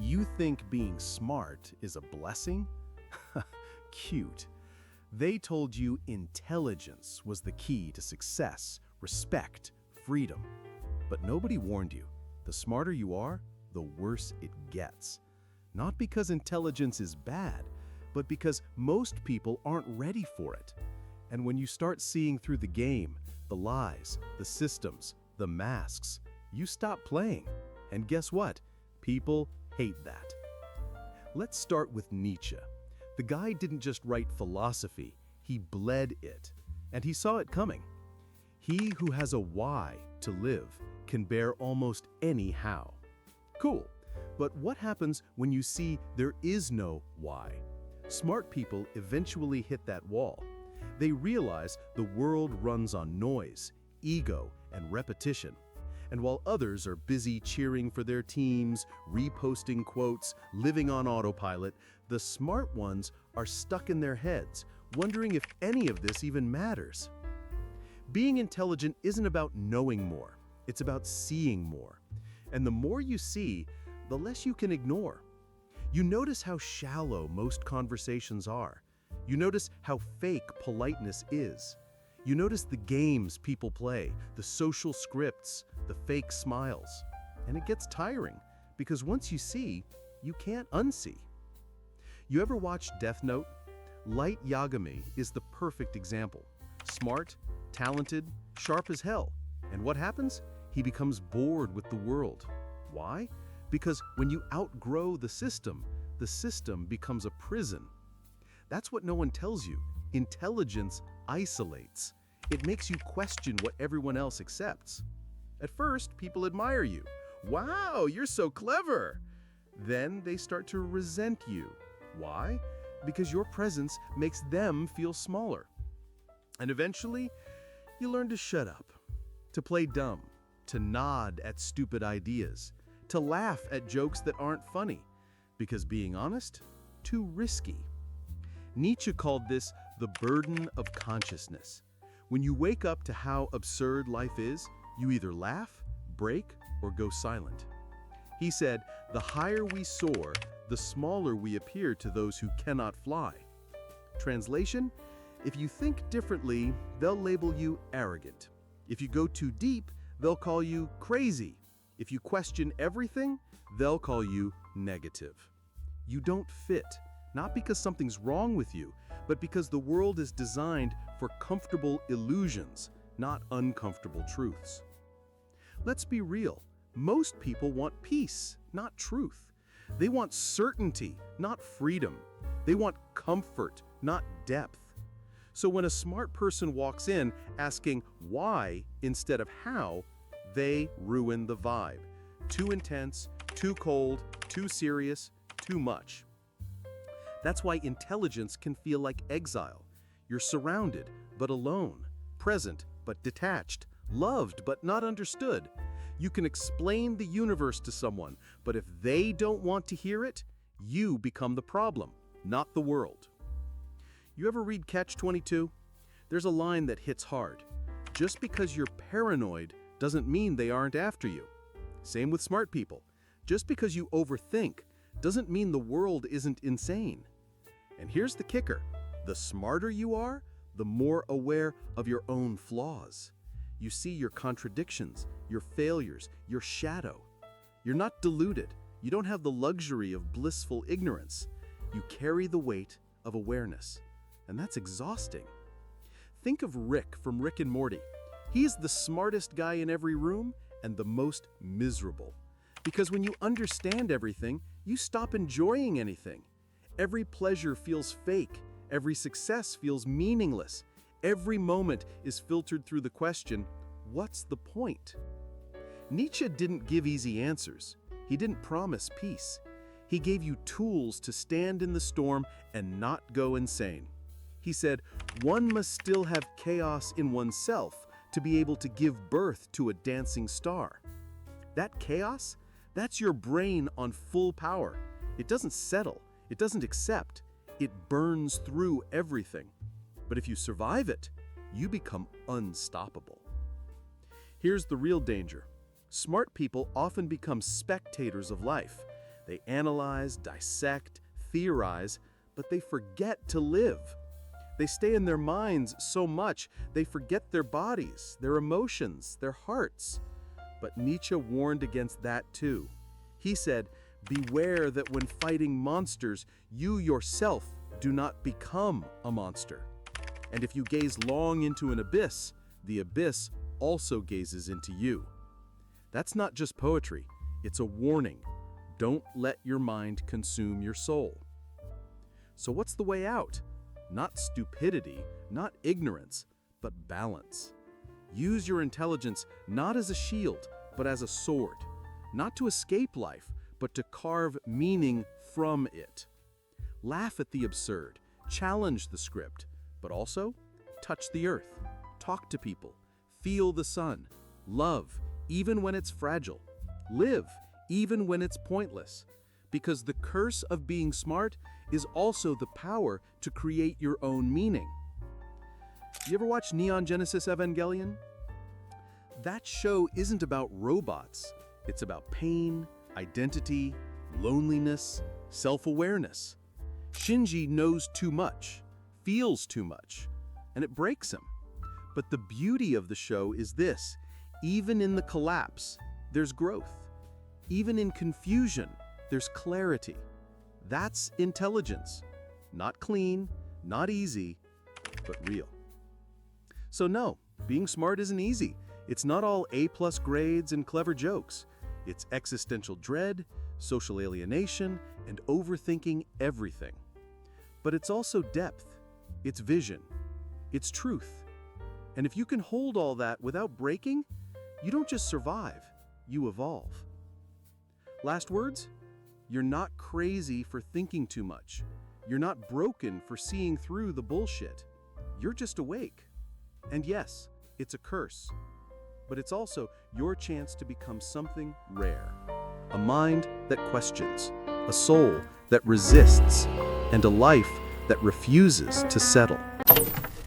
You think being smart is a blessing? Cute. They told you intelligence was the key to success, respect, freedom. But nobody warned you. The smarter you are, the worse it gets. Not because intelligence is bad, but because most people aren't ready for it. And when you start seeing through the game, the lies, the systems, the masks, you stop playing. And guess what? People hate that. Let's start with Nietzsche. The guy didn't just write philosophy, he bled it. And he saw it coming. He who has a why to live can bear almost any how. Cool. But what happens when you see there is no why? Smart people eventually hit that wall. They realize the world runs on noise, ego, and repetition. And while others are busy cheering for their teams, reposting quotes, living on autopilot, the smart ones are stuck in their heads, wondering if any of this even matters. Being intelligent isn't about knowing more, it's about seeing more. And the more you see, the less you can ignore. You notice how shallow most conversations are. You notice how fake politeness is. You notice the games people play, the social scripts, the fake smiles. And it gets tiring, because once you see, you can't unsee. You ever watch Death Note? Light Yagami is the perfect example. Smart, talented, sharp as hell. And what happens? He becomes bored with the world. Why? Because when you outgrow the system becomes a prison. That's what no one tells you. Intelligence isolates. It makes you question what everyone else accepts. At first, people admire you. Wow, you're so clever. Then they start to resent you. Why? Because your presence makes them feel smaller. And eventually, you learn to shut up, to play dumb, to nod at stupid ideas, to laugh at jokes that aren't funny, because being honest, too risky. Nietzsche called this the burden of consciousness. When you wake up to how absurd life is, you either laugh, break, or go silent. He said, the higher we soar, the smaller we appear to those who cannot fly. Translation, if you think differently, they'll label you arrogant. If you go too deep, they'll call you crazy. If you question everything, they'll call you negative. You don't fit, not because something's wrong with you, but because the world is designed for comfortable illusions, not uncomfortable truths. Let's be real. Most people want peace, not truth. They want certainty, not freedom. They want comfort, not depth. So when a smart person walks in asking why instead of how, they ruin the vibe. Too intense, too cold, too serious, too much. That's why intelligence can feel like exile. You're surrounded, but alone, present, but detached, loved, but not understood. You can explain the universe to someone, but if they don't want to hear it, you become the problem, not the world. You ever read Catch-22? There's a line that hits hard. Just because you're paranoid doesn't mean they aren't after you. Same with smart people. Just because you overthink doesn't mean the world isn't insane. And here's the kicker. The smarter you are, the more aware of your own flaws. You see your contradictions, your failures, your shadow. You're not deluded. You don't have the luxury of blissful ignorance. You carry the weight of awareness. And that's exhausting. Think of Rick from Rick and Morty. He's the smartest guy in every room and the most miserable. Because when you understand everything, you stop enjoying anything. Every pleasure feels fake. Every success feels meaningless. Every moment is filtered through the question, what's the point? Nietzsche didn't give easy answers. He didn't promise peace. He gave you tools to stand in the storm and not go insane. He said, one must still have chaos in oneself to be able to give birth to a dancing star. That chaos, that's your brain on full power. It doesn't settle. It doesn't accept. It burns through everything. But if you survive it, you become unstoppable. Here's the real danger. Smart people often become spectators of life. They analyze, dissect, theorize, but they forget to live. They stay in their minds so much, they forget their bodies, their emotions, their hearts. But Nietzsche warned against that too. He said, "Beware that when fighting monsters, you yourself do not become a monster. And if you gaze long into an abyss, the abyss also gazes into you." That's not just poetry, it's a warning. Don't let your mind consume your soul. So what's the way out? Not stupidity, not ignorance, but balance. Use your intelligence not as a shield, but as a sword. Not to escape life, but to carve meaning from it. Laugh at the absurd, challenge the script, but also touch the earth, talk to people, feel the sun, love, even when it's fragile, live, even when it's pointless. Because the curse of being smart is also the power to create your own meaning. You ever watch Neon Genesis Evangelion? That show isn't about robots. It's about pain, identity, loneliness, self-awareness. Shinji knows too much, feels too much, and it breaks him. But the beauty of the show is this: even in the collapse, there's growth. Even in confusion, there's clarity. That's intelligence. Not clean, not easy, but real. So no, being smart isn't easy. It's not all A+ grades and clever jokes. It's existential dread, social alienation, and overthinking everything. But it's also depth, it's vision, it's truth. And if you can hold all that without breaking, you don't just survive, you evolve. Last words? You're not crazy for thinking too much. You're not broken for seeing through the bullshit. You're just awake. And yes, it's a curse, but it's also your chance to become something rare. A mind that questions, a soul that resists, and a life that refuses to settle.